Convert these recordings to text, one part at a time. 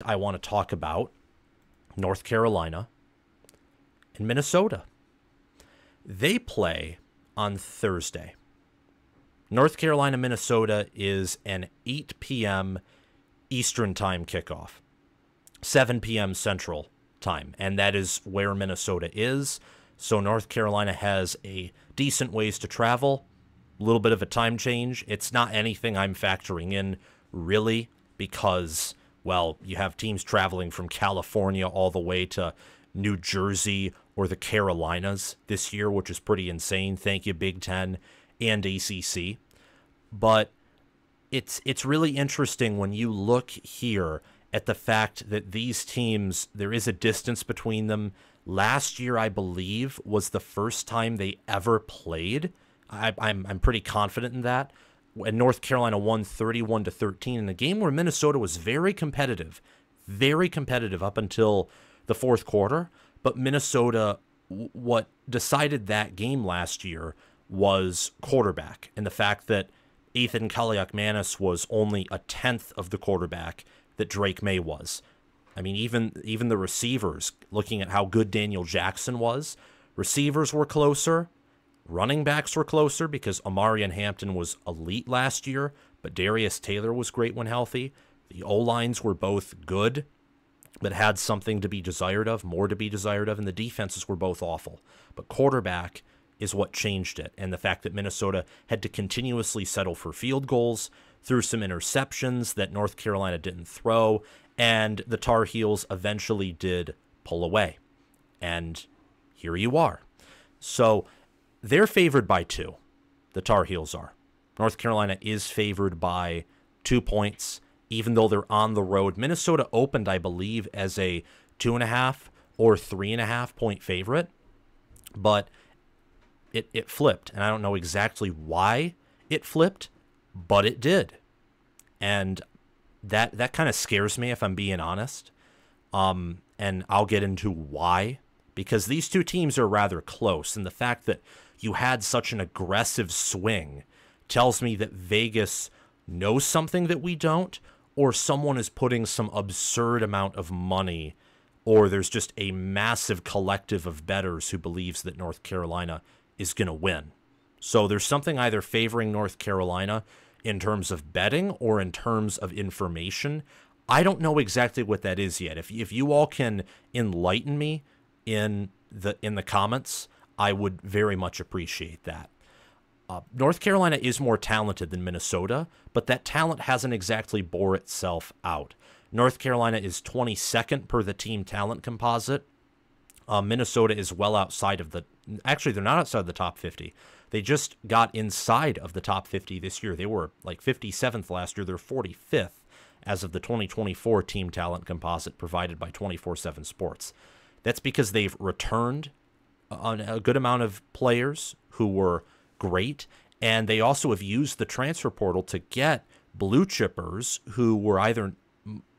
I want to talk about North Carolina and Minnesota. They play on Thursday. North Carolina, Minnesota is an 8 p.m. Eastern Time kickoff, 7 p.m. Central Time, and that is where Minnesota is. So North Carolina has a decent ways to travel, a little bit of a time change. It's not anything I'm factoring in, really, because, well, you have teams traveling from California all the way to New Jersey or the Carolinas this year, which is pretty insane. Thank you, Big Ten and ACC. But it's really interesting when you look here at the fact that these teams, there is a distance between them. Last year, I believe, was the first time they ever played. I'm pretty confident in that. And North Carolina won 31-13 in a game where Minnesota was very competitive up until the fourth quarter. But Minnesota, what decided that game last year was quarterback, and the fact that Ethan Kaliakmanis was only a tenth of the quarterback that Drake May was. I mean, even the receivers, looking at how good Daniel Jackson was, receivers were closer, running backs were closer because Amarian Hampton was elite last year, but Darius Taylor was great when healthy. The O-lines were both good, but had something to be desired of, more to be desired of, and the defenses were both awful. But quarterback is what changed it, and the fact that Minnesota had to continuously settle for field goals, threw some interceptions that North Carolina didn't throw, and the Tar Heels eventually did pull away. And here you are. So they're favored by 2. The Tar Heels are. North Carolina is favored by 2 points, even though they're on the road. Minnesota opened, I believe, as a 2.5 or 3.5 point favorite, but it flipped, and I don't know exactly why it flipped, but it did. And that kind of scares me, if I'm being honest. And I'll get into why, because these two teams are rather close, and the fact that you had such an aggressive swing tells me that Vegas knows something that we don't, or someone is putting some absurd amount of money, or there's just a massive collective of bettors who believes that North Carolina is going to win. So there's something either favoring North Carolina in terms of betting or in terms of information. I don't know exactly what that is yet. If you all can enlighten me in the comments, I would very much appreciate that. North Carolina is more talented than Minnesota, but that talent hasn't exactly bore itself out. North Carolina is 22nd per the team talent composite. Minnesota is well outside of actually, they're not outside the top 50. They just got inside of the top 50 this year. They were like 57th last year. They're 45th as of the 2024 team talent composite provided by 24/7 Sports. That's because they've returned a good amount of players who were great, and they also have used the transfer portal to get blue chippers who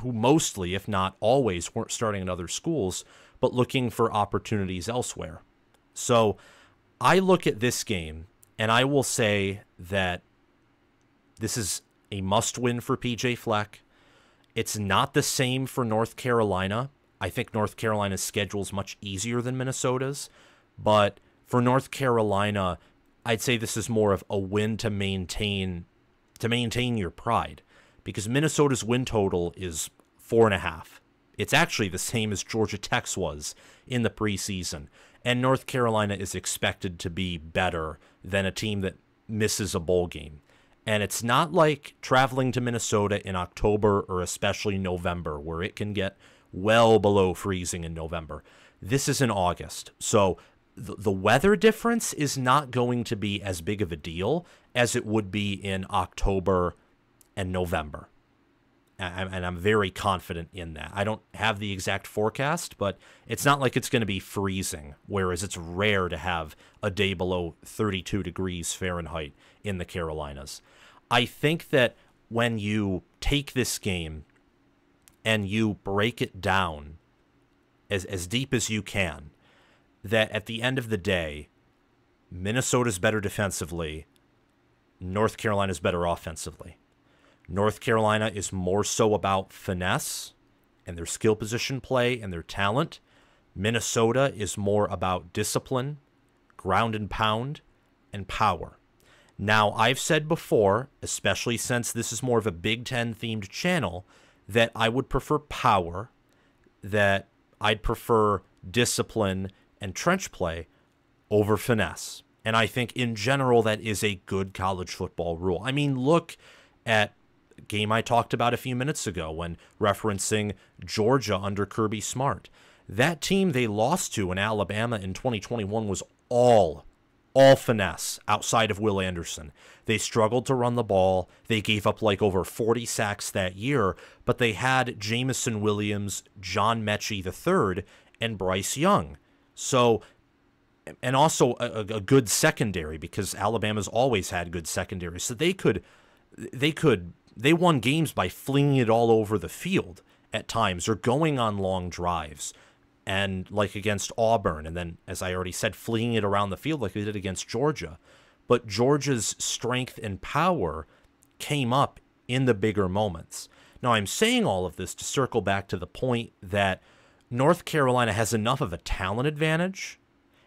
mostly, if not always, weren't starting at other schools, but looking for opportunities elsewhere. So I look at this game, and I will say that this is a must-win for PJ Fleck. It's not the same for North Carolina. I think North Carolina's schedule is much easier than Minnesota's, but for North Carolina, I'd say this is more of a win to maintain your pride, because Minnesota's win total is 4.5. It's actually the same as Georgia Tech's was in the preseason, and North Carolina is expected to be better than a team that misses a bowl game. And it's not like traveling to Minnesota in October or especially November, where it can get well below freezing in November. This is in August, so the weather difference is not going to be as big of a deal as it would be in October and November. And I'm very confident in that. I don't have the exact forecast, but it's not like it's going to be freezing, whereas it's rare to have a day below 32 degrees Fahrenheit in the Carolinas. I think that when you take this game and you break it down as deep as you can, that at the end of the day, Minnesota's better defensively, North Carolina's better offensively. North Carolina is more so about finesse and their skill position play and their talent. Minnesota is more about discipline, ground and pound, and power. Now, I've said before, especially since this is more of a Big Ten themed channel, that I would prefer power, that I'd prefer discipline and trench play over finesse. And I think in general that is a good college football rule. I mean, look at a game I talked about a few minutes ago when referencing Georgia under Kirby Smart. That team they lost to in Alabama in 2021 was all finesse outside of Will Anderson. They struggled to run the ball. They gave up like over 40 sacks that year, but they had Jamison Williams, John Mechie III, and Bryce Young. So, and also a good secondary, because Alabama's always had good secondary. So they won games by flinging it all over the field at times, or going on long drives. And like against Auburn, and then, as I already said, flinging it around the field like they did against Georgia. But Georgia's strength and power came up in the bigger moments. Now, I'm saying all of this to circle back to the point that North Carolina has enough of a talent advantage,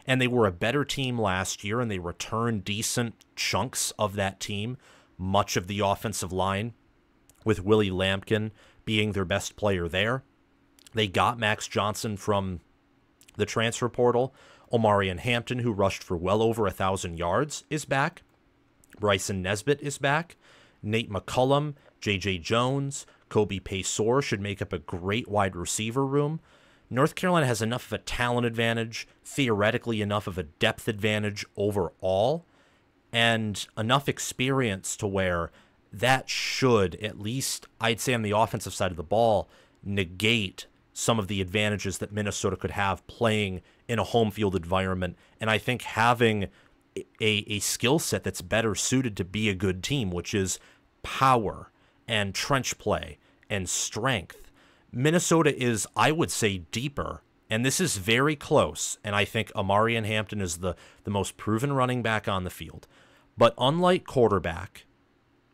and they were a better team last year, and they returned decent chunks of that team, much of the offensive line, with Willie Lampkin being their best player there. They got Max Johnson from the transfer portal. Omarion Hampton, who rushed for well over 1,000 yards, is back. Bryson Nesbitt is back. Nate McCullum, J.J. Jones, Kobe Paysor should make up a great wide receiver room. North Carolina has enough of a talent advantage, theoretically enough of a depth advantage overall, and enough experience to where that should, at least I'd say on the offensive side of the ball, negate some of the advantages that Minnesota could have playing in a home field environment. And I think having a skill set that's better suited to be a good team, which is power and trench play and strength. Minnesota is, I would say, deeper, and this is very close, and I think Omarion Hampton is the most proven running back on the field. But unlike quarterback,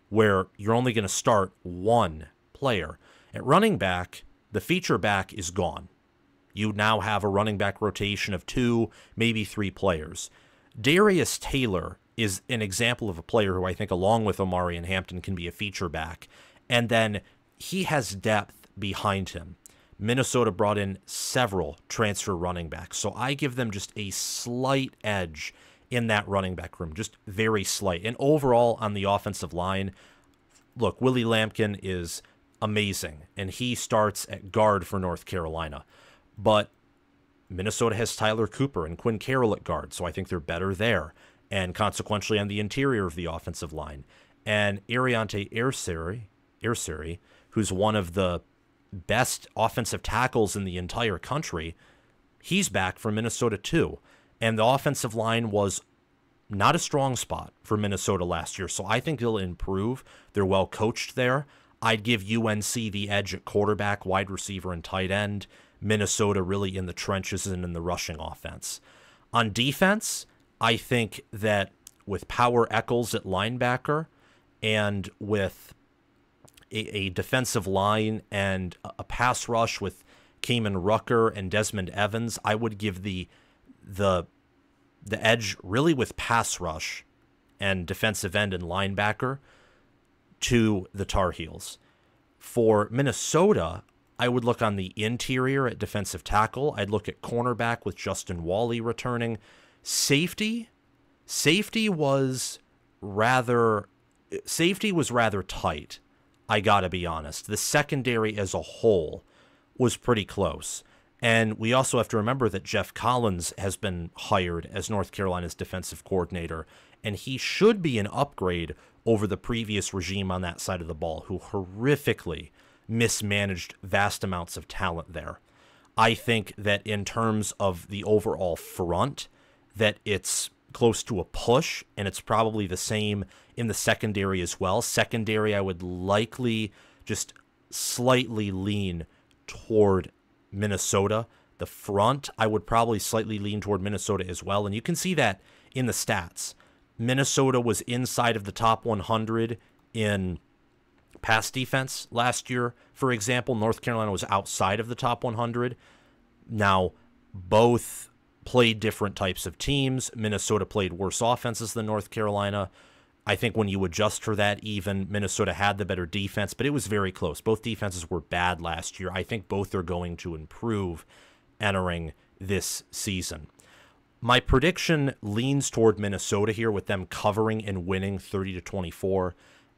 where you're only going to start one player, at running back, the feature back is gone. You now have a running back rotation of 2, maybe 3 players. Darius Taylor is an example of a player who I think, along with Omarion Hampton, can be a feature back. And then he has depth behind him. Minnesota brought in several transfer running backs, so I give them just a slight edge in that running back room, just very slight. And overall on the offensive line, look, Willie Lampkin is amazing, and he starts at guard for North Carolina. But Minnesota has Tyler Cooper and Quinn Carroll at guard, so I think they're better there, and consequentially on the interior of the offensive line. And Ariante Erseri, who's one of the best offensive tackles in the entire country, he's back for Minnesota too. And the offensive line was not a strong spot for Minnesota last year, so I think they'll improve. They're well coached there. I'd give UNC the edge at quarterback, wide receiver, and tight end. Minnesota really in the trenches and in the rushing offense. On defense, I think that with Power Echols at linebacker and with a defensive line and a pass rush with Kamen Rucker and Desmond Evans, I would give the edge really with pass rush and defensive end and linebacker to the Tar Heels. For Minnesota, I would look on the interior at defensive tackle. I'd look at cornerback with Justin Wally returning. Safety was rather tight, I gotta be honest. The secondary as a whole was pretty close. And we also have to remember that Jeff Collins has been hired as North Carolina's defensive coordinator, and he should be an upgrade over the previous regime on that side of the ball, who horrifically mismanaged vast amounts of talent there. I think that in terms of the overall front, that it's close to a push, and it's probably the same in the secondary as well. Secondary, I would likely just slightly lean toward Minnesota. The front, I would probably slightly lean toward Minnesota as well, and you can see that in the stats. Minnesota was inside of the top 100 in pass defense last year, for example. North Carolina was outside of the top 100. Now, both played different types of teams. Minnesota played worse offenses than North Carolina. I think when you adjust for that, even Minnesota had the better defense, but it was very close. Both defenses were bad last year. I think both are going to improve entering this season. My prediction leans toward Minnesota here, with them covering and winning 30-24.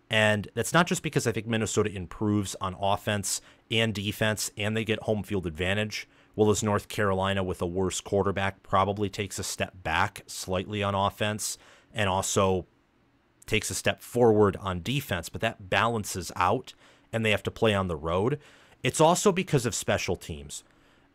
And that's not just because I think Minnesota improves on offense and defense and they get home field advantage, whereas North Carolina, with a worse quarterback, probably takes a step back slightly on offense and also takes a step forward on defense, but that balances out and they have to play on the road. It's also because of special teams.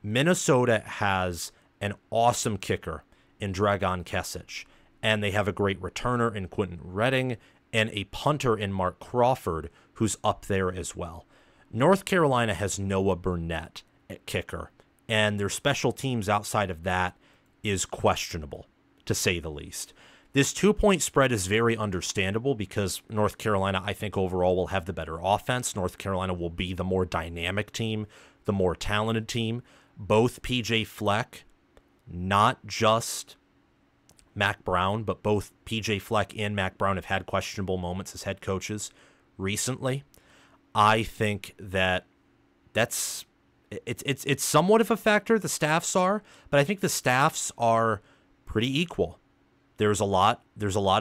Minnesota has an awesome kicker in Dragan Kesic, and they have a great returner in Quentin Redding and a punter in Mark Crawford, who's up there as well. North Carolina has Noah Burnett at kicker, and their special teams outside of that is questionable, to say the least. This 2-point spread is very understandable because North Carolina, I think, overall will have the better offense. North Carolina will be the more dynamic team, the more talented team. Both PJ Fleck, not just Mac Brown, but both PJ Fleck and Mac Brown have had questionable moments as head coaches recently. I think that it's somewhat of a factor, the staffs are, but I think the staffs are pretty equal. There's a lot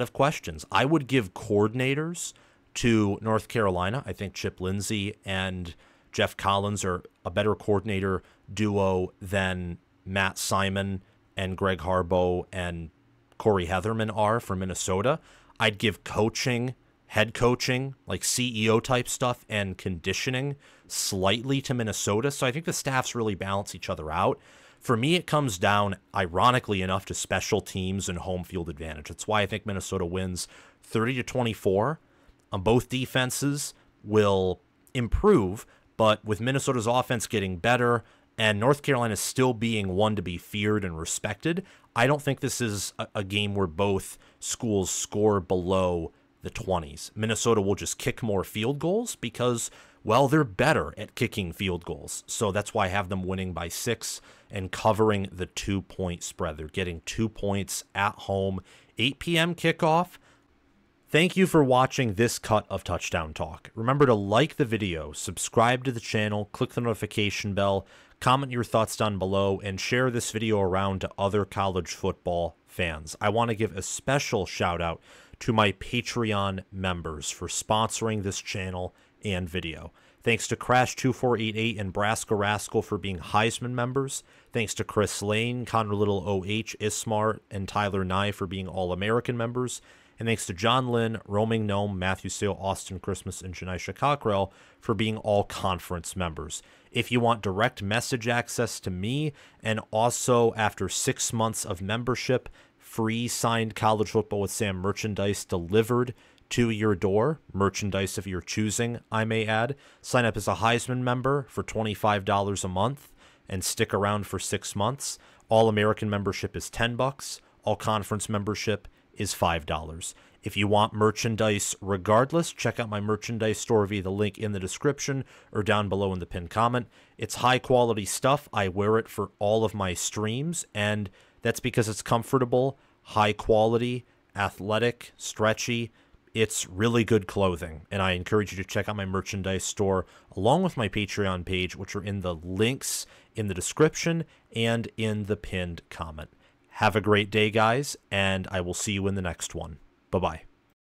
of questions. I would give coordinators to North Carolina. I think Chip Lindsey and Jeff Collins are a better coordinator duo than Matt Simon and Greg Harbaugh and Corey Heatherman are for Minnesota. I'd give coaching, head coaching, like CEO type stuff, and conditioning slightly to Minnesota. So I think the staffs really balance each other out. For me, it comes down, ironically enough, to special teams and home field advantage. That's why I think Minnesota wins 30-24. Both defenses will improve, but with Minnesota's offense getting better and North Carolina still being one to be feared and respected, I don't think this is a game where both schools score below the 20s. Minnesota will just kick more field goals because, well, they're better at kicking field goals. So that's why I have them winning by 6 and covering the 2-point spread. They're getting 2 points at home, 8 p.m. kickoff. Thank you for watching this cut of Touchdown Talk. Remember to like the video, subscribe to the channel, click the notification bell, comment your thoughts down below, and share this video around to other college football fans. I want to give a special shout out to my Patreon members for sponsoring this channel and video. Thanks to Crash2488 and Braska Rascal for being Heisman members. Thanks to Chris Lane, Connor Little OH, Ismar, and Tyler Nye for being All-American members. And thanks to John Lynn, Roaming Gnome, Matthew Sale, Austin Christmas, and Janisha Cockrell for being all-conference members. If you want direct message access to me, and also after 6 months of membership, free signed College Football with Sam merchandise delivered to your door, merchandise of your choosing, I may add. Sign up as a Heisman member for $25 a month and stick around for 6 months. All-American membership is $10. All-Conference membership is $5. If you want merchandise regardless, check out my merchandise store via the link in the description or down below in the pinned comment. It's high-quality stuff. I wear it for all of my streams, and that's because it's comfortable, high-quality, athletic, stretchy. It's really good clothing, and I encourage you to check out my merchandise store along with my Patreon page, which are in the links in the description and in the pinned comment. Have a great day, guys, and I will see you in the next one. Bye-bye.